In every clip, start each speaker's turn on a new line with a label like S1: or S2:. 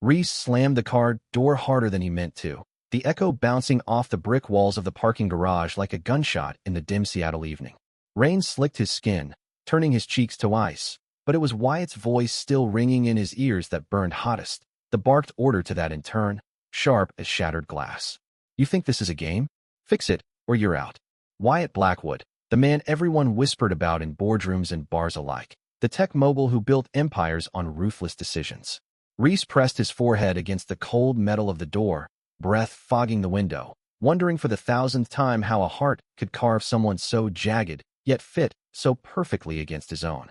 S1: Reese slammed the car door harder than he meant to, the echo bouncing off the brick walls of the parking garage like a gunshot in the dim Seattle evening. Rain slicked his skin, turning his cheeks to ice, but it was Wyatt's voice still ringing in his ears that burned hottest, the barked order to that in turn, sharp as shattered glass. "You think this is a game? Fix it, or you're out." Wyatt Blackwood, the man everyone whispered about in boardrooms and bars alike, the tech mogul who built empires on ruthless decisions. Reese pressed his forehead against the cold metal of the door, breath fogging the window, wondering for the thousandth time how a heart could carve someone so jagged, yet fit so perfectly against his own.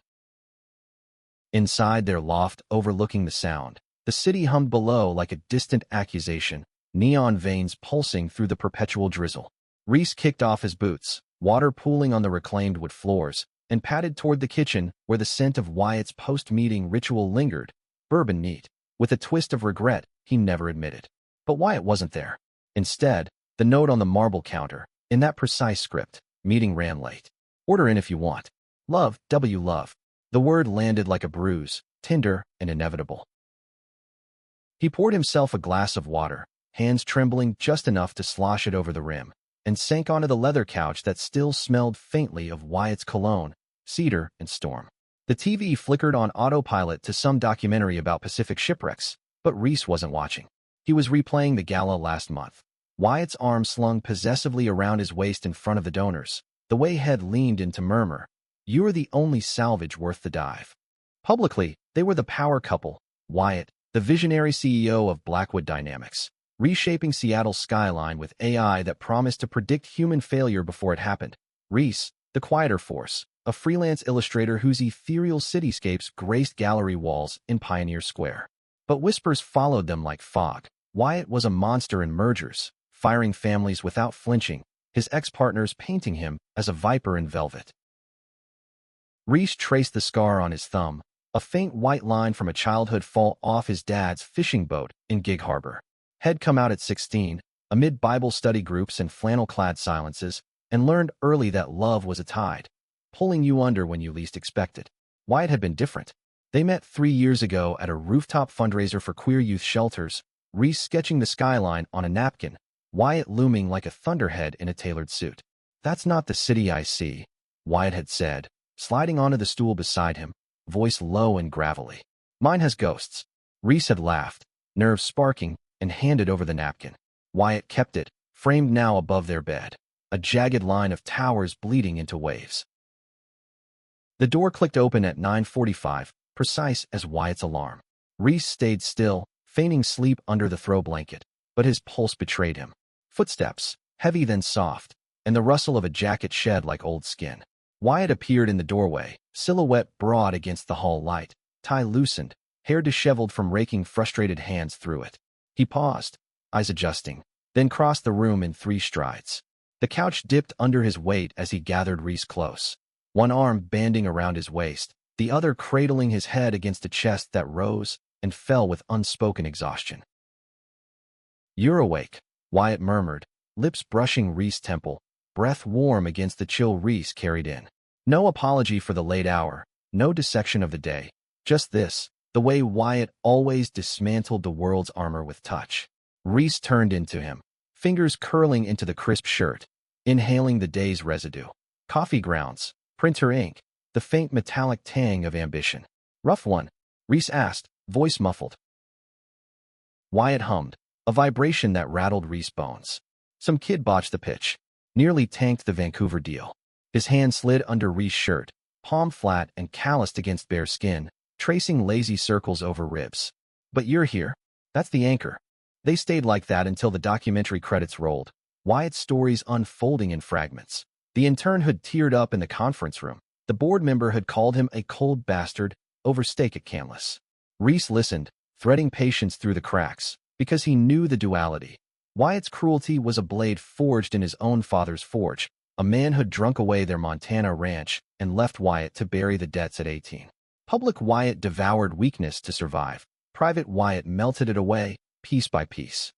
S1: Inside their loft overlooking the sound, the city hummed below like a distant accusation, neon veins pulsing through the perpetual drizzle. Reese kicked off his boots, water pooling on the reclaimed wood floors, and padded toward the kitchen where the scent of Wyatt's post-meeting ritual lingered, bourbon neat, with a twist of regret he never admitted. But Wyatt wasn't there. Instead, the note on the marble counter, in that precise script, "Meeting ran late. Order in if you want. Love, W. Love." The word landed like a bruise, tender and inevitable. He poured himself a glass of water, hands trembling just enough to slosh it over the rim, and sank onto the leather couch that still smelled faintly of Wyatt's cologne, cedar, and storm. The TV flickered on autopilot to some documentary about Pacific shipwrecks, but Reese wasn't watching. He was replaying the gala last month. Wyatt's arm slung possessively around his waist in front of the donors, the way head leaned in to murmur, "You're the only salvage worth the dive." Publicly, they were the power couple, Wyatt, the visionary CEO of Blackwood Dynamics, reshaping Seattle's skyline with AI that promised to predict human failure before it happened. Reese, the quieter force, a freelance illustrator whose ethereal cityscapes graced gallery walls in Pioneer Square. But whispers followed them like fog. Wyatt was a monster in mergers, firing families without flinching, his ex-partners painting him as a viper in velvet. Reese traced the scar on his thumb, a faint white line from a childhood fall off his dad's fishing boat in Gig Harbor. Had come out at 16, amid Bible study groups and flannel-clad silences, and learned early that love was a tide, pulling you under when you least expect it. Wyatt had been different. They met 3 years ago at a rooftop fundraiser for queer youth shelters, Reese sketching the skyline on a napkin, Wyatt looming like a thunderhead in a tailored suit. "That's not the city I see," Wyatt had said, sliding onto the stool beside him, voice low and gravelly. "Mine has ghosts." Reese had laughed, nerves sparking, and handed over the napkin. Wyatt kept it, framed now above their bed, a jagged line of towers bleeding into waves. The door clicked open at 9:45, precise as Wyatt's alarm. Reese stayed still, feigning sleep under the throw blanket, but his pulse betrayed him. Footsteps, heavy then soft, and the rustle of a jacket shed like old skin. Wyatt appeared in the doorway, silhouette broad against the hall light, tie loosened, hair disheveled from raking frustrated hands through it. He paused, eyes adjusting, then crossed the room in 3 strides. The couch dipped under his weight as he gathered Reese close, one arm banding around his waist, the other cradling his head against a chest that rose and fell with unspoken exhaustion. "You're awake," Wyatt murmured, lips brushing Reese's temple, breath warm against the chill Reese carried in. No apology for the late hour, no dissection of the day, just this, the way Wyatt always dismantled the world's armor with touch. Reese turned into him, fingers curling into the crisp shirt, inhaling the day's residue. Coffee grounds, printer ink, the faint metallic tang of ambition. "Rough one?" Reese asked, voice muffled. Wyatt hummed, a vibration that rattled Reese's bones. Some kid botched the pitch, nearly tanked the Vancouver deal. His hand slid under Reese's shirt, palm flat and calloused against bare skin, tracing lazy circles over ribs. "But you're here. That's the anchor." They stayed like that until the documentary credits rolled, Wyatt's stories unfolding in fragments. The intern had teared up in the conference room. The board member had called him a cold bastard over steak at Canlis. Reese listened, threading patience through the cracks, because he knew the duality. Wyatt's cruelty was a blade forged in his own father's forge, a man who'd drunk away their Montana ranch and left Wyatt to bury the debts at 18. Public Wyatt devoured weakness to survive. Private Wyatt melted it away, piece by piece.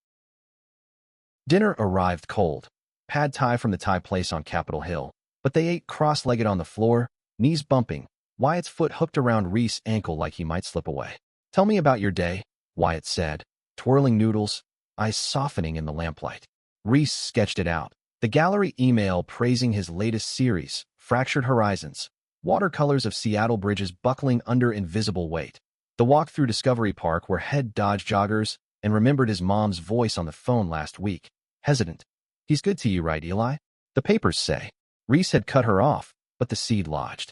S1: Dinner arrived cold. Pad Thai from the Thai place on Capitol Hill, but they ate cross-legged on the floor, knees bumping, Wyatt's foot hooked around Reese's ankle like he might slip away. "Tell me about your day," Wyatt said, twirling noodles, eyes softening in the lamplight. Reese sketched it out. The gallery email praising his latest series, Fractured Horizons, watercolors of Seattle bridges buckling under invisible weight. The walk through Discovery Park where Head dodged joggers and remembered his mom's voice on the phone last week, hesitant. He's good to you, right, Eli? The papers say. Reese had cut her off, but the seed lodged.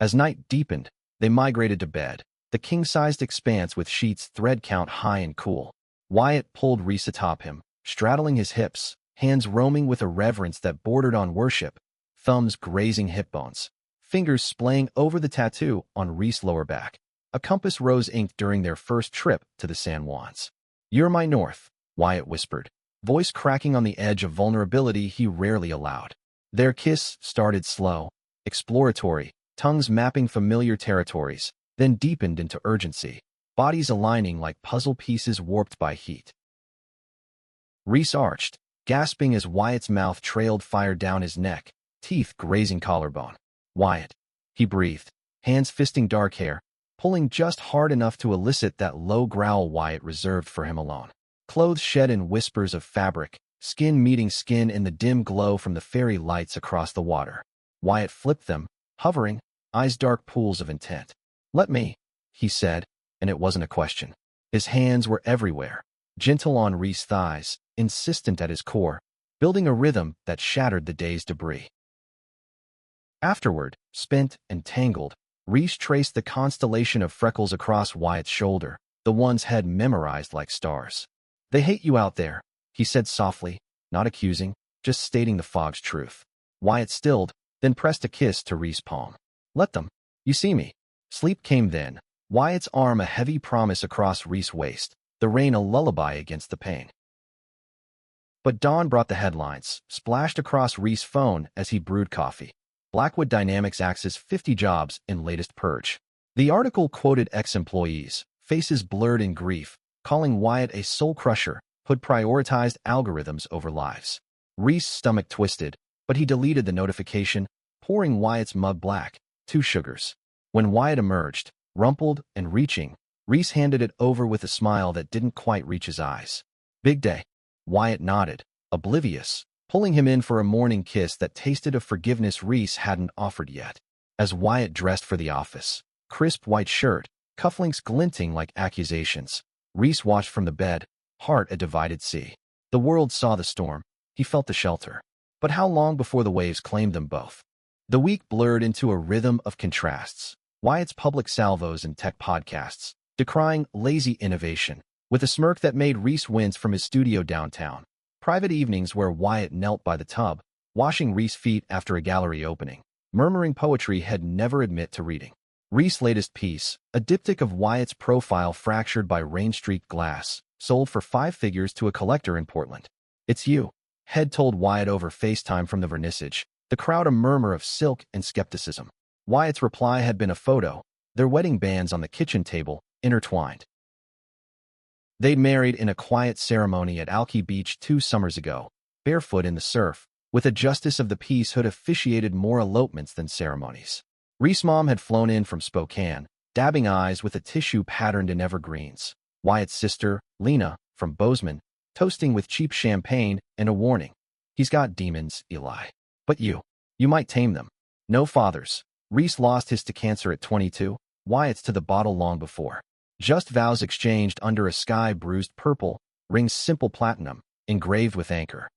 S1: As night deepened, they migrated to bed, the king-sized expanse with sheets thread count high and cool. Wyatt pulled Reese atop him, straddling his hips, hands roaming with a reverence that bordered on worship, thumbs grazing hip bones, fingers splaying over the tattoo on Reese's lower back. A compass rose inked during their first trip to the San Juans. You're my north, Wyatt whispered, voice cracking on the edge of vulnerability he rarely allowed. Their kiss started slow, exploratory, tongues mapping familiar territories, then deepened into urgency, bodies aligning like puzzle pieces warped by heat. Reese arched, gasping as Wyatt's mouth trailed fire down his neck, teeth grazing collarbone. Wyatt, he breathed, hands fisting dark hair, pulling just hard enough to elicit that low growl Wyatt reserved for him alone. Clothes shed in whispers of fabric, skin meeting skin in the dim glow from the fairy lights across the water. Wyatt flipped them, hovering, eyes dark pools of intent. Let me, he said, and it wasn't a question. His hands were everywhere, gentle on Reese's thighs, insistent at his core, building a rhythm that shattered the day's debris. Afterward, spent and tangled, Reese traced the constellation of freckles across Wyatt's shoulder, the ones Head memorized like stars. They hate you out there, he said softly, not accusing, just stating the fog's truth. Wyatt stilled, then pressed a kiss to Reese's palm. Let them. You see me. Sleep came then, Wyatt's arm a heavy promise across Reese's waist, the rain a lullaby against the pain. But dawn brought the headlines, splashed across Reese's phone as he brewed coffee. Blackwood Dynamics axes 50 jobs in latest purge. The article quoted ex-employees, faces blurred in grief, calling Wyatt a soul crusher, who'd prioritized algorithms over lives. Reese's stomach twisted, but he deleted the notification, pouring Wyatt's mug black, 2 sugars. When Wyatt emerged, rumpled and reaching, Reese handed it over with a smile that didn't quite reach his eyes. Big day. Wyatt nodded, oblivious, pulling him in for a morning kiss that tasted of forgiveness Reese hadn't offered yet. As Wyatt dressed for the office, crisp white shirt, cufflinks glinting like accusations, Reese watched from the bed, heart a divided sea. The world saw the storm. He felt the shelter. But how long before the waves claimed them both? The week blurred into a rhythm of contrasts. Wyatt's public salvos and tech podcasts, decrying lazy innovation, with a smirk that made Reese wince from his studio downtown. Private evenings where Wyatt knelt by the tub, washing Reese's feet after a gallery opening, murmuring poetry He'd never admit to reading. Reese's latest piece, a diptych of Wyatt's profile fractured by rain-streaked glass, sold for 5 figures to a collector in Portland. It's you, Head told Wyatt over FaceTime from the vernissage, the crowd a murmur of silk and skepticism. Wyatt's reply had been a photo, their wedding bands on the kitchen table, intertwined. They'd married in a quiet ceremony at Alki Beach 2 summers ago, barefoot in the surf, with a justice of the peace who'd officiated more elopements than ceremonies. Reese's mom had flown in from Spokane, dabbing eyes with a tissue patterned in evergreens. Wyatt's sister, Lena, from Bozeman, toasting with cheap champagne and a warning. He's got demons, Eli. But you might tame them. No fathers. Reese lost his to cancer at 22, Wyatt's to the bottle long before. Just vows exchanged under a sky bruised purple, rings simple platinum, engraved with anchor.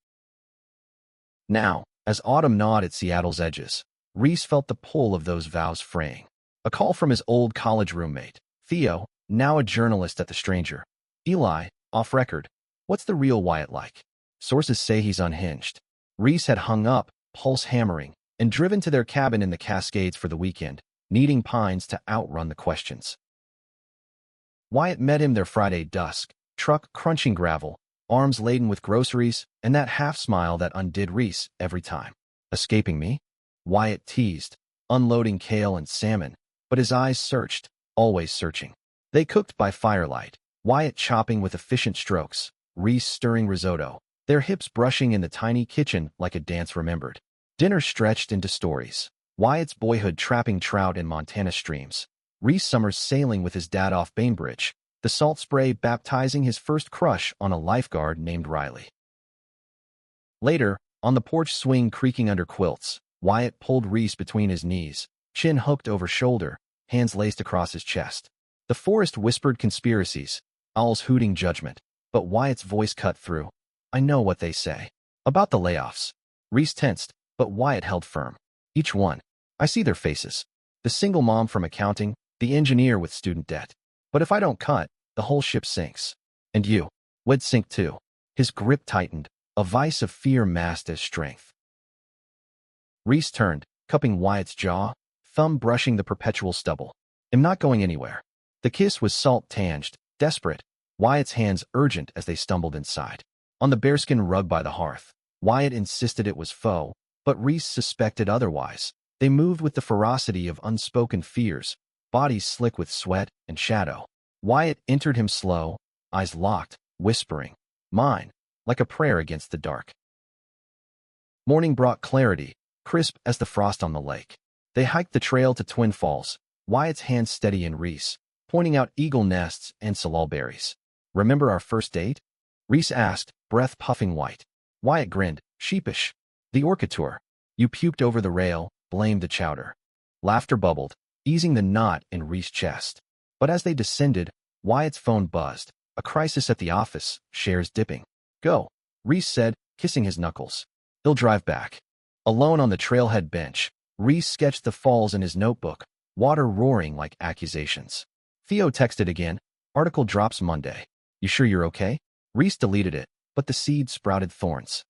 S1: Now, as autumn gnawed at Seattle's edges, Reese felt the pull of those vows fraying. A call from his old college roommate, Theo, now a journalist at The Stranger. Eli, off record, what's the real Wyatt like? Sources say he's unhinged. Reese had hung up, pulse hammering, and driven to their cabin in the Cascades for the weekend, needing Pines to outrun the questions. Wyatt met him there Friday dusk, truck crunching gravel, arms laden with groceries, and that half-smile that undid Reese every time. Escaping me? Wyatt teased, unloading kale and salmon, but his eyes searched, always searching. They cooked by firelight, Wyatt chopping with efficient strokes, Reese stirring risotto, their hips brushing in the tiny kitchen like a dance remembered. Dinner stretched into stories. Wyatt's boyhood trapping trout in Montana streams, Reese summers sailing with his dad off Bainbridge, the salt spray baptizing his first crush on a lifeguard named Riley. Later, on the porch swing creaking under quilts, Wyatt pulled Reese between his knees, chin hooked over shoulder, hands laced across his chest. The forest whispered conspiracies, owls hooting judgment, but Wyatt's voice cut through. I know what they say. About the layoffs. Reese tensed, but Wyatt held firm. Each one. I see their faces. The single mom from accounting, the engineer with student debt. But if I don't cut, the whole ship sinks. And you. Would sink too. His grip tightened, a vice of fear masked as strength. Reese turned, cupping Wyatt's jaw, thumb brushing the perpetual stubble. I'm not going anywhere. The kiss was salt-tinged, desperate, Wyatt's hands urgent as they stumbled inside. On the bearskin rug by the hearth, Wyatt insisted it was faux, but Reese suspected otherwise. They moved with the ferocity of unspoken fears, bodies slick with sweat and shadow. Wyatt entered him slow, eyes locked, whispering, mine, like a prayer against the dark. Morning brought clarity, crisp as the frost on the lake. They hiked the trail to Twin Falls, Wyatt's hands steady in Reese, pointing out eagle nests and salal berries. Remember our first date? Reese asked, breath puffing white. Wyatt grinned, sheepish. The orchid tour. You puked over the rail, blamed the chowder. Laughter bubbled, easing the knot in Reese's chest. But as they descended, Wyatt's phone buzzed. A crisis at the office, shares dipping. Go, Reese said, kissing his knuckles. He'll drive back. Alone on the trailhead bench, Reese sketched the falls in his notebook, water roaring like accusations. Theo texted again, article drops Monday. You sure you're okay? Reese deleted it, but the seed sprouted thorns.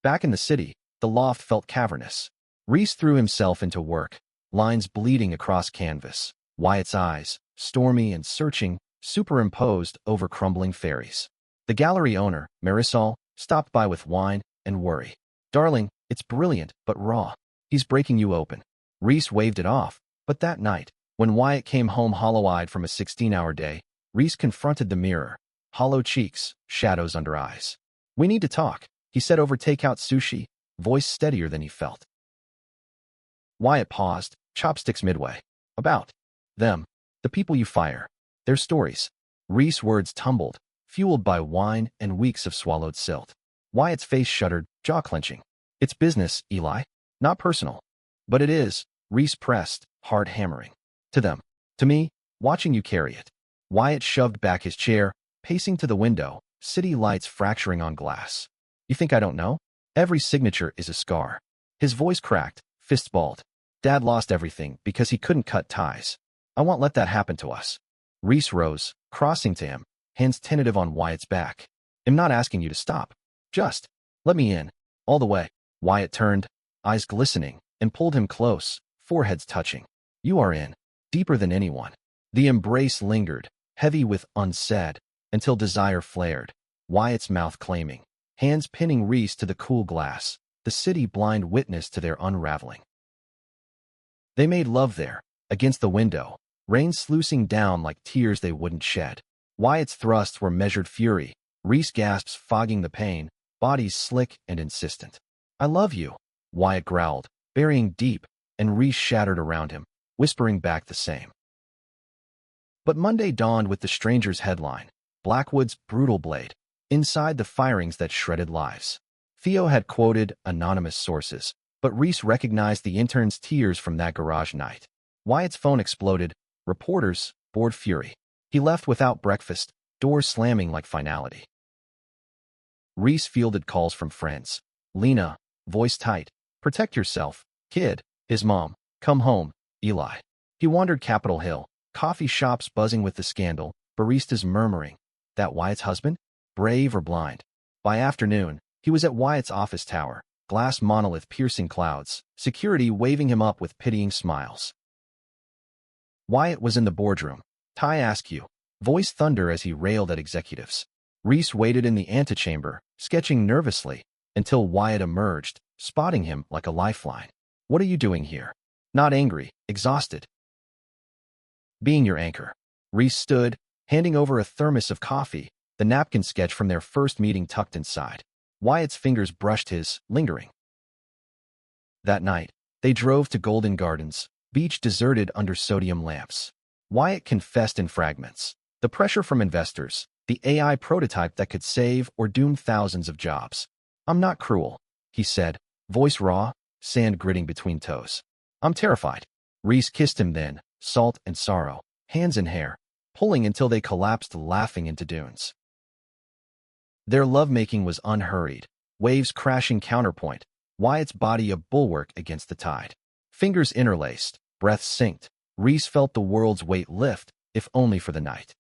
S1: Back in the city, the loft felt cavernous. Reese threw himself into work, lines bleeding across canvas, Wyatt's eyes, stormy and searching, superimposed over crumbling fairies. The gallery owner, Marisol, stopped by with wine and worry. Darling, it's brilliant, but raw. He's breaking you open. Reese waved it off, but that night, when Wyatt came home hollow-eyed from a 16-hour day, Reese confronted the mirror, hollow cheeks, shadows under eyes. We need to talk, he said over takeout sushi, voice steadier than he felt. Wyatt paused, chopsticks midway. About them, the people you fire, their stories. Reese's words tumbled, fueled by wine and weeks of swallowed silt. Wyatt's face shuddered, jaw clenching. It's business, Eli, not personal. But it is, Reese pressed, heart hammering. To them. To me, watching you carry it. Wyatt shoved back his chair, pacing to the window, city lights fracturing on glass. You think I don't know? Every signature is a scar. His voice cracked, fists balled. Dad lost everything because he couldn't cut ties. I won't let that happen to us. Reese rose, crossing to him, hands tentative on Wyatt's back. I'm not asking you to stop. Just let me in. All the way. Wyatt turned, eyes glistening, and pulled him close, foreheads touching. You are in. Deeper than anyone. The embrace lingered, heavy with unsaid, until desire flared, Wyatt's mouth claiming, hands pinning Reese to the cool glass, the city blind witness to their unraveling. They made love there, against the window, rain sluicing down like tears they wouldn't shed. Wyatt's thrusts were measured fury, Reese gasps fogging the pain, bodies slick and insistent. I love you, Wyatt growled, burying deep, and Reese shattered around him, whispering back the same. But Monday dawned with the stranger's headline, Blackwood's brutal blade, inside the firings that shredded lives. Theo had quoted anonymous sources, but Reese recognized the intern's tears from that garage night. Wyatt's phone exploded, reporters, bored fury. He left without breakfast, doors slamming like finality. Reese fielded calls from friends. Lena, voice tight, protect yourself, kid, his mom, come home, Eli. He wandered Capitol Hill, coffee shops buzzing with the scandal, baristas murmuring, that Wyatt's husband? Brave or blind? By afternoon, he was at Wyatt's office tower, glass monolith piercing clouds, security waving him up with pitying smiles. Wyatt was in the boardroom. Ty Askew, voice thunder as he railed at executives. Reese waited in the antechamber, sketching nervously, until Wyatt emerged, spotting him like a lifeline. What are you doing here? Not angry, exhausted. Being your anchor. Reese stood, handing over a thermos of coffee, the napkin sketch from their first meeting tucked inside. Wyatt's fingers brushed his, lingering. That night, they drove to Golden Gardens, beach deserted under sodium lamps. Wyatt confessed in fragments. The pressure from investors, the AI prototype that could save or doom thousands of jobs. I'm not cruel, he said, voice raw, sand gritting between toes. I'm terrified. Reese kissed him then, salt and sorrow, hands in hair, pulling until they collapsed laughing into dunes. Their lovemaking was unhurried, waves crashing counterpoint, Wyatt's body a bulwark against the tide. Fingers interlaced, breath synced, Reese felt the world's weight lift, if only for the night.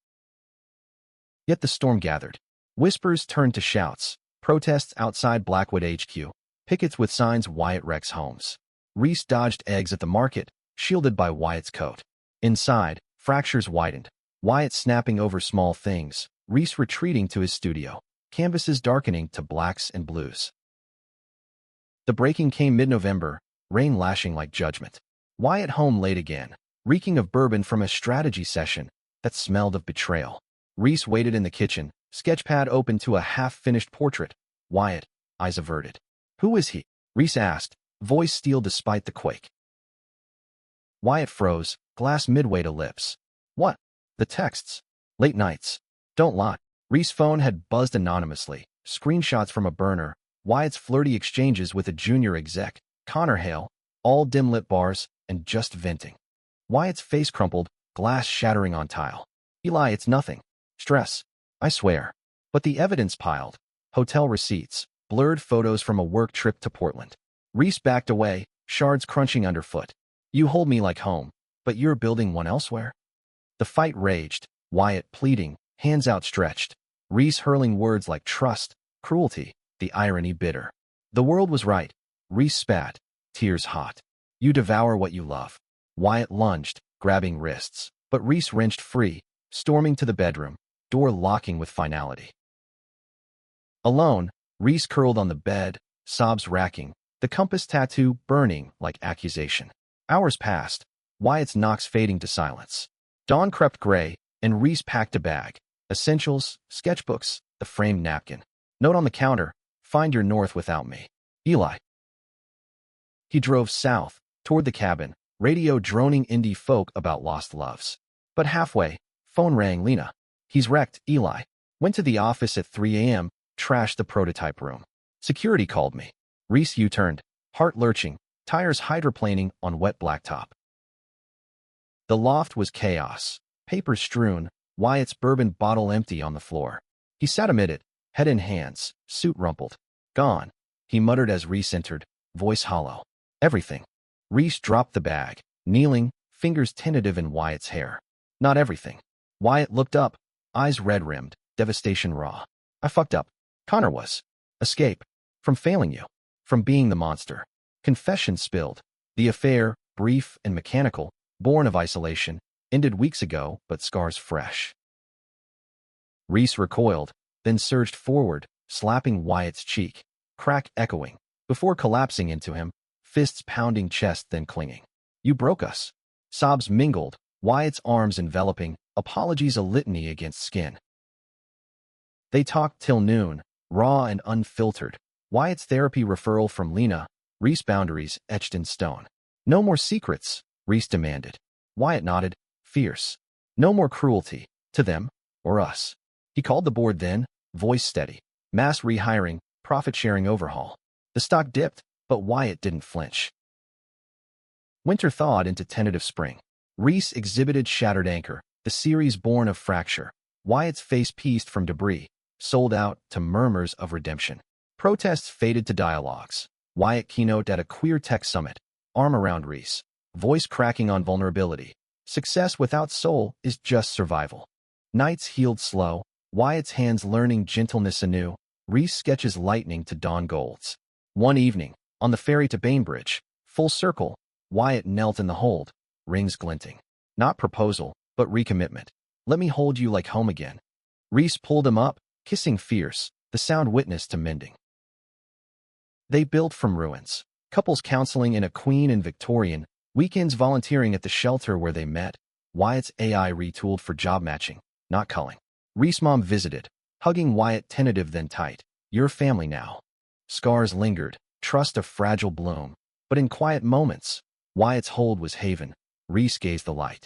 S1: Yet the storm gathered. Whispers turned to shouts, protests outside Blackwood HQ, pickets with signs Wyatt wrecks homes. Reese dodged eggs at the market, shielded by Wyatt's coat. Inside, fractures widened, Wyatt snapping over small things, Reese retreating to his studio, canvases darkening to blacks and blues. The breaking came mid-November, rain lashing like judgment. Wyatt home late again, reeking of bourbon from a strategy session that smelled of betrayal. Reese waited in the kitchen, sketchpad open to a half-finished portrait. Wyatt, eyes averted. Who is he? Reese asked, voice steel despite the quake. Wyatt froze, glass midway to lips. What? The texts. Late nights. Don't lie. Reese's phone had buzzed anonymously, screenshots from a burner, Wyatt's flirty exchanges with a junior exec, Connor Hale, all dim-lit bars, and just venting. Wyatt's face crumpled, glass shattering on tile. Eli, it's nothing. Stress. I swear. But the evidence piled. Hotel receipts, blurred photos from a work trip to Portland. Reese backed away, shards crunching underfoot. You hold me like home, but you're building one elsewhere? The fight raged, Wyatt pleading, hands outstretched. Reese hurling words like trust, cruelty, the irony bitter. The world was right. Reese spat, tears hot. You devour what you love. Wyatt lunged, grabbing wrists, but Reese wrenched free, storming to the bedroom, door locking with finality. Alone, Reese curled on the bed, sobs racking, the compass tattoo burning like accusation. Hours passed, Wyatt's knocks fading to silence. Dawn crept gray, and Reese packed a bag. Essentials, sketchbooks, the framed napkin. Note on the counter, find your north without me. Eli. He drove south, toward the cabin, radio droning indie folk about lost loves. But halfway, phone rang. Lena. He's wrecked, Eli. Went to the office at 3 a.m., trashed the prototype room. Security called me. Reese U-turned, heart lurching, tires hydroplaning on wet blacktop. The loft was chaos, paper strewn, Wyatt's bourbon bottle empty on the floor. He sat amid it, head in hands, suit rumpled. Gone, he muttered as Reese entered, voice hollow. Everything. Reese dropped the bag, kneeling, fingers tentative in Wyatt's hair. Not everything. Wyatt looked up, eyes red-rimmed, devastation raw. I fucked up. Connor was. Escape. From failing you. From being the monster. Confession spilled. The affair, brief and mechanical, born of isolation, ended weeks ago, but scars fresh. Reese recoiled, then surged forward, slapping Wyatt's cheek, crack echoing, before collapsing into him, fists pounding chest then clinging. You broke us. Sobs mingled, Wyatt's arms enveloping, apologies a litany against skin. They talked till noon, raw and unfiltered, Wyatt's therapy referral from Lena, Reese boundaries etched in stone. No more secrets, Reese demanded. Wyatt nodded, fierce. No more cruelty, to them, or us. He called the board then, voice steady. Mass rehiring, profit-sharing overhaul. The stock dipped, but Wyatt didn't flinch. Winter thawed into tentative spring. Reese exhibited shattered anchor, the series born of fracture. Wyatt's face pieced from debris, sold out to murmurs of redemption. Protests faded to dialogues. Wyatt keynote at a queer tech summit, arm around Reese, voice cracking on vulnerability. Success without soul is just survival. Nights healed slow, Wyatt's hands learning gentleness anew, Reese sketches lightning to dawn golds. One evening, on the ferry to Bainbridge, full circle, Wyatt knelt in the hold, rings glinting. Not proposal, but recommitment. Let me hold you like home again. Reese pulled him up, kissing fierce, the sound witness to mending. They built from ruins. Couples counseling in a Queen and Victorian, weekends volunteering at the shelter where they met, Wyatt's AI retooled for job matching, not culling. Reese mom visited, hugging Wyatt tentative then tight. You're family now. Scars lingered, trust a fragile bloom, but in quiet moments, Wyatt's hold was haven. Reese gazed the light.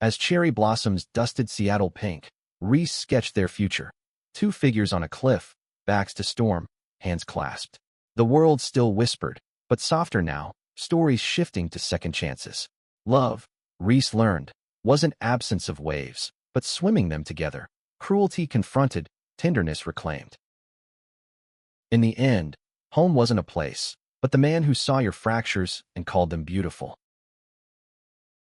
S1: As cherry blossoms dusted Seattle pink, Reese sketched their future. Two figures on a cliff, backs to storm, hands clasped. The world still whispered, but softer now, stories shifting to second chances. Love, Reese learned, wasn't absence of waves, but swimming them together. Cruelty confronted, tenderness reclaimed. In the end, home wasn't a place, but the man who saw your fractures and called them beautiful.